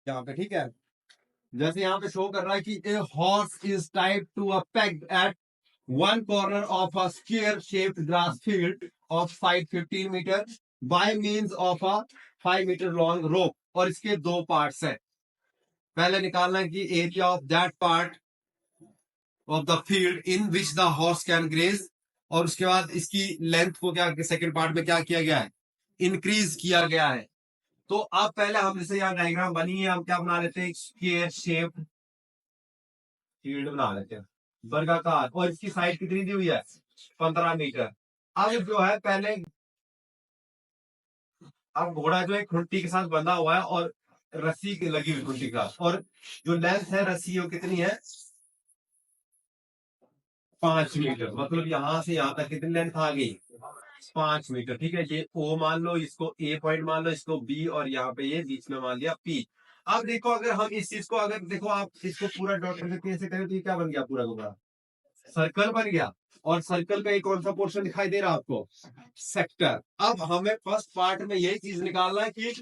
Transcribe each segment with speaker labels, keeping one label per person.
Speaker 1: यहाँ पे, ठीक है। जैसे यहाँ पे शो कर रहा है कि a horse is tied to a peg at one corner of a square shaped grass field of side 15 metre by means of a 5 metre long rope, और इसके दो पार्ट्स है। पहले निकालना है कि area of that part of the field in which the horse can graze, और उसके बाद इसकी लेंथ को क्या सेकंड पार्ट में क्या किया गया है, इंक्रीज किया गया है। तो अब पहले हम जैसे यहाँ डायग्राम बनी है, हम क्या बना लेते हैं, स्क्वायर शेप फील्ड बना लेते हैं, वर्गाकार, और इसकी साइड कितनी दी हुई है, 15 मीटर। अब जो है पहले, अब घोड़ा जो है खुंटी के साथ बंधा हुआ है और रस्सी लगी हुई खुंटी का, और जो लेंथ है रस्सी वो कितनी है, 5 मीटर। मतलब यहां से यहां तक कितनी लेंथ आ गई, 5 मीटर। ठीक है, ये ओ मान लो, इसको ए पॉइंट मान लो, इसको बी, और यहाँ पे ये बीच में मान लिया पी। अब देखो, अगर हम इस चीज को, अगर देखो आप इसको पूरा डॉट करके ऐसे करें तो ये क्या बन गया, पूरा का पूरा सर्कल बन गया। और सर्कल का एक कौन सा पोर्शन दिखाई दे रहा है आपको, सेक्टर। अब हमें फर्स्ट पार्ट में यही चीज निकालना है कि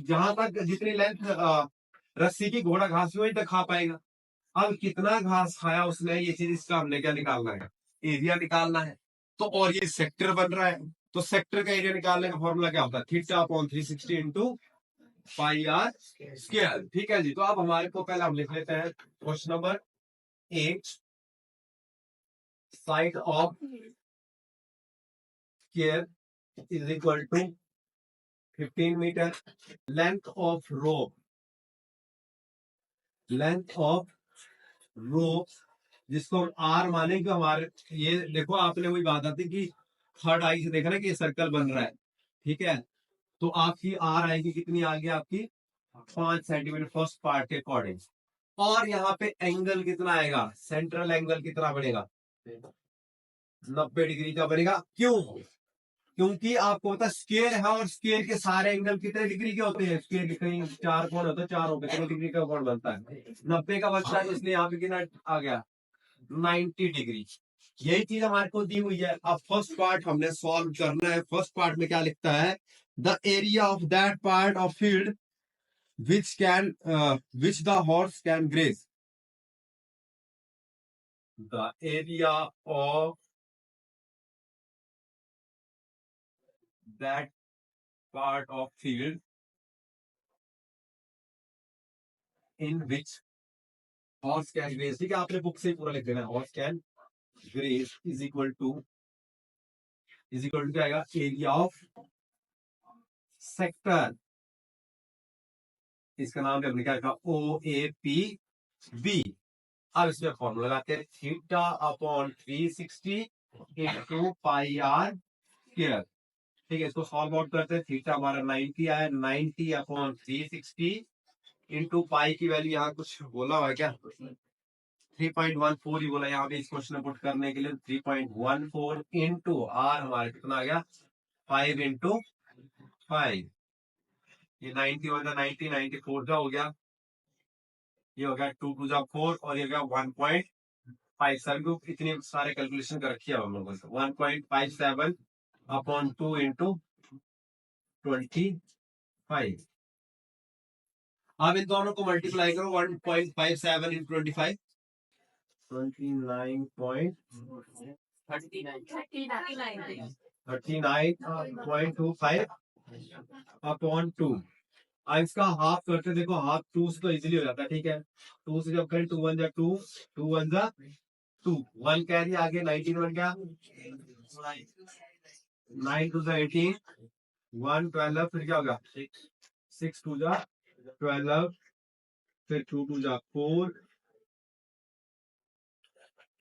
Speaker 1: जहां तक जितनी लेंथ रस्सी की घोड़ा घास वही तक खा पाएगा। अब कितना घास खाया उसने, ये चीज इसका हमने क्या निकालना है, एरिया निकालना है। तो और ये सेक्टर बन रहा है, तो सेक्टर का एरिया निकालने का फॉर्मूला क्या होता है, theta upon 360 into pi r square. ठीक है जी। तो अब हमारे को पहले हम लिख लेते हैं question number 8, side of square is equal to 15 metre, length of rope, length of rope जिसको हम आर मानेंगे हमारे, ये देखो आपने वही बात आती कि थर्ड आई से देखा ना कि ये सर्कल बन रहा है, ठीक है। तो आपकी आर आएगी कितनी, आ गई आपकी 5 सेंटीमीटर फर्स्ट पार्ट के अकॉर्डिंग। और यहाँ पे एंगल कितना आएगा, सेंट्रल एंगल कितना बनेगा, 90 डिग्री का बनेगा। क्यों, क्योंकि आपको पता स्क्वायर है, और स्क्वायर के सारे एंगल कितने डिग्री के होते हैं, स्क्वायर के कहीं 4 कोण होते हैं, 4 हो गए, कितने डिग्री का कोण बनता है, 90 का बचता है। इसलिए यहाँ पे कितना आ गया, 90 डिग्री। यही चीज हमारे को दी हुई है। अब फर्स्ट पार्ट हमने सॉल्व करना है। फर्स्ट पार्ट में क्या लिखता है, the area of that part of field which can which the horse can graze, the area of that part of field in which horse can graze. ठीक है, आपने बुक से ही पूरा लिख देना है, horse can graze is equal to क्या आएगा, एरिया ऑफ सेक्टर, इसका नाम हमने क्या लिखा, ओ ए पी बी। अब इसमें फॉर्मूला लगाते हैं, theta upon 360 into pi r square. ठीक है, इसको सॉल्व आउट करते हैं। थीटा हमारा 90 आया, 90 अपॉन 360 इंटू पाई की वैल्यू यहाँ कुछ बोला हुआ है क्या, 3.14 ही बोला यहाँ पे इस क्वेश्चन में पुट करने के लिए। 3.14 इंटू आर हमारा कितना आ गया, 5 इंटू 5। ये 90 होगा, 90 94 का हो गया, ये हो गया 2 टू जा 4, और ये हो गया 1.57 को इतने सारे कैलकुलेशन कर रखी है हम लोगों से। 1.57 अपॉन 2 इंटू 25। अब इन दोनों को मल्टीप्लाई करो, 1.57 इंटू 25, 39.25 अपॉन 2। अब इसका हाफ करते, देखो हाफ 2 से तो इजीली हो जाता है, ठीक है। 2 से जब करें, 2 1 जा 2, 2 1 जा 2, 1 कैरी आगे, 19 1 क्या, 9 टू जा 18, 1 12, फिर क्या होगा 6 टू जा 12, फिर 2 टू जा 4,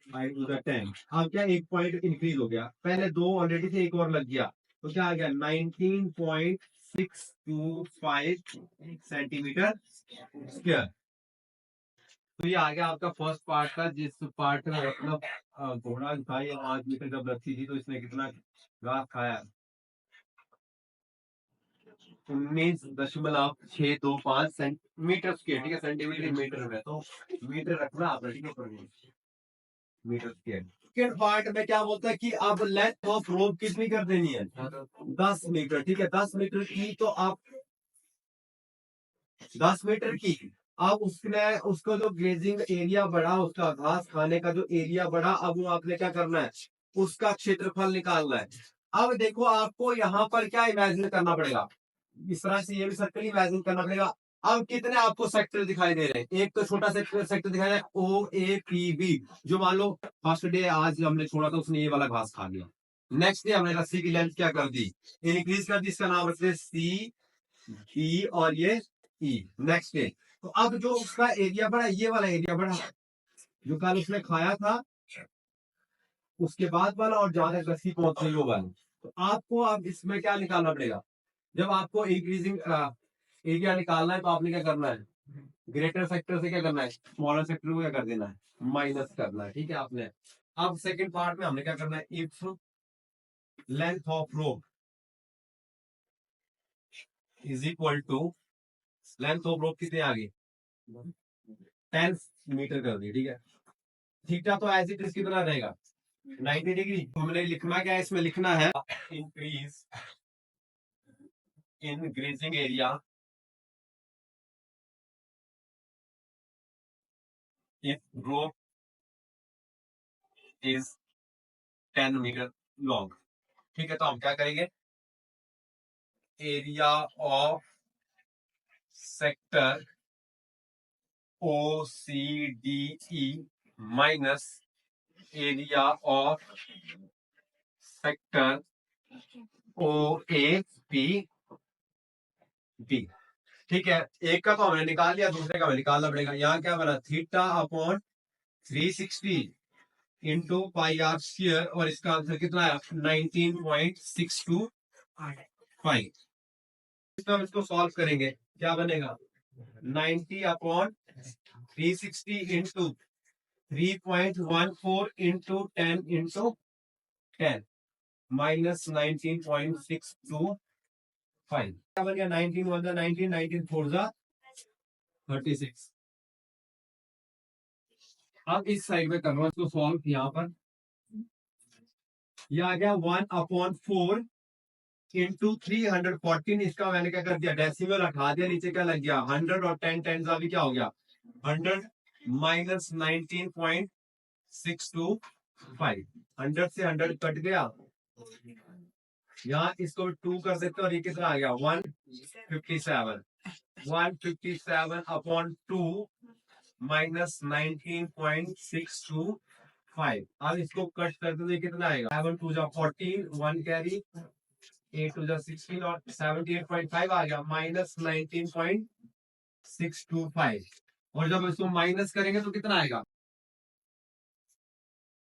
Speaker 1: 5 टू जा 10। अब क्या एक पॉइंट इंक्रीज हो गया, पहले 2 ऑलरेडी थे, एक और लग गया, तो क्या आ गया 19.625 सेंटीमीटर स्क्वायर। तो ये आ गया आपका फर्स्ट पार्ट का, जिस पार्ट में मतलब घोड़ा था ये 5 मीटर जब रखी थी, तो इसने कितना घास खाया, 19.625 सेंटीमीटर स्क्वायर। ठीक है, सेंटीमीटर मीटर में, तो मीटर रखना आप, ठीक है, मीटर स्क्वायर। सेकंड पार्ट में क्या बोलता है कि अब लेंथ ऑफ रोप कितनी कर देनी है, 10 मीटर। ठीक है, 10 मीटर की, तो आप 10 मीटर की। अब उसने उसको जो ग्रेजिंग एरिया बढ़ा, उसका घास खाने का जो एरिया बढ़ा, अब वो आपने क्या करना है, उसका क्षेत्रफल निकालना है। अब देखो आपको यहाँ पर क्या इमेजिन करना पड़ेगा, इस तरह से ये भी सर्कल इमेजिन करना पड़ेगा। अब कितने आपको सेक्टर दिखाई दे रहे हैं, एक तो छोटा सेक्टर सेक्टर दिखाई दे रहा है ओ ए पी बी, जो मान लो फर्स्ट डे आज हमने छोड़ा था उसने ये वाला घास खा लिया, नेक्स्ट डे हमने रस्सी की लेंथ क्या कर दी, इंक्रीज कर दी, इसका नाम रखते सी ई और ये ई। नेक्स्ट डे तो अब जो उसका एरिया बढ़ा, ये वाला एरिया बढ़ा, जो कल उसने खाया था उसके बाद वाला, और जहां तक रस्सी पहुंच रही वो वाला। तो आपको अब इसमें क्या निकालना पड़ेगा, जब आपको इंक्रीजिंग एरिया निकालना है तो आपने क्या करना है, ग्रेटर सेक्टर से क्या करना है, स्मॉलर सेक्टर को क्या कर देना है, माइनस करना है। ठीक है आपने। अब सेकंड पार्ट में हमने क्या करना है, if length of rope is equal to, length of rope कितने आ गई, 10 मीटर कर दी। ठीक है, थीटा तो एज इट इज कितना रहेगा, 90 डिग्री। तो हमने लिखना क्या है, इसमें लिखना है increase in grazing area if rope is 10 metre long. ठीक है, तो हम क्या करेंगे, area of sector O C D E minus area of sector O A P B. ठीक है, एक का तो हमने निकाल लिया, दूसरे का हमें निकालना पड़ेगा। यहाँ क्या बना, theta upon 360 into pi r square, और इसका आंसर कितना है, 19.625। हम इसको सॉल्व करेंगे, क्या बनेगा, 90 upon 360 into 3.14 into 10 into 10 minus 19.625। क्या बन गया, 19 वन 19, 19 फोर 36। अब इस साइड में करना इसको सॉल्व, यहाँ पर यह आ गया 1/4 इंटू 314। इसका मैंने क्या कर दिया, डेसिमल हटा दिया, नीचे क्या लग गया 100, और 10 10 अभी क्या हो गया 100 माइनस 19.625। 100 से 100 कट गया, यहाँ इसको 2 कर देते, और ये कितना आ गया 157। 157 अपॉन 2 माइनस 19.625। अब इसको कट करते तो ये कितना आएगा, 7 2 जा 14, 1 कैरी, 8 2 जा 16, और 78.5 आ गया, माइनस 19.625। और जब इसको माइनस करेंगे तो कितना आएगा,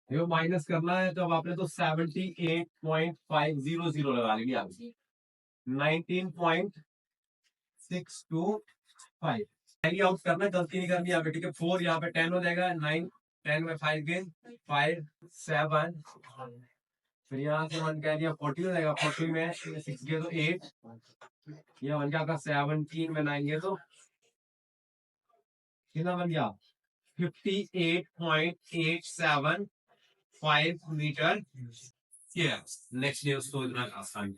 Speaker 1: ये माइनस करना है तो अब आपने तो 78.500 लगा लेंगे, आप 19.625 कैरी आउट करना है, गलती नहीं करनी यहाँ पे। ठीक है, 4 यहाँ पे 10 हो जाएगा, 9 10 में 5 गेन 5 7, फिर यहाँ से 1 कैरी 40 हो जाएगा, 40 में 6 गए तो 8, यह बन गया आपका 17 में 9 गए तो कितना बन गया, 58.875 मीटर। नेक्स्ट डे उसको इतना आसान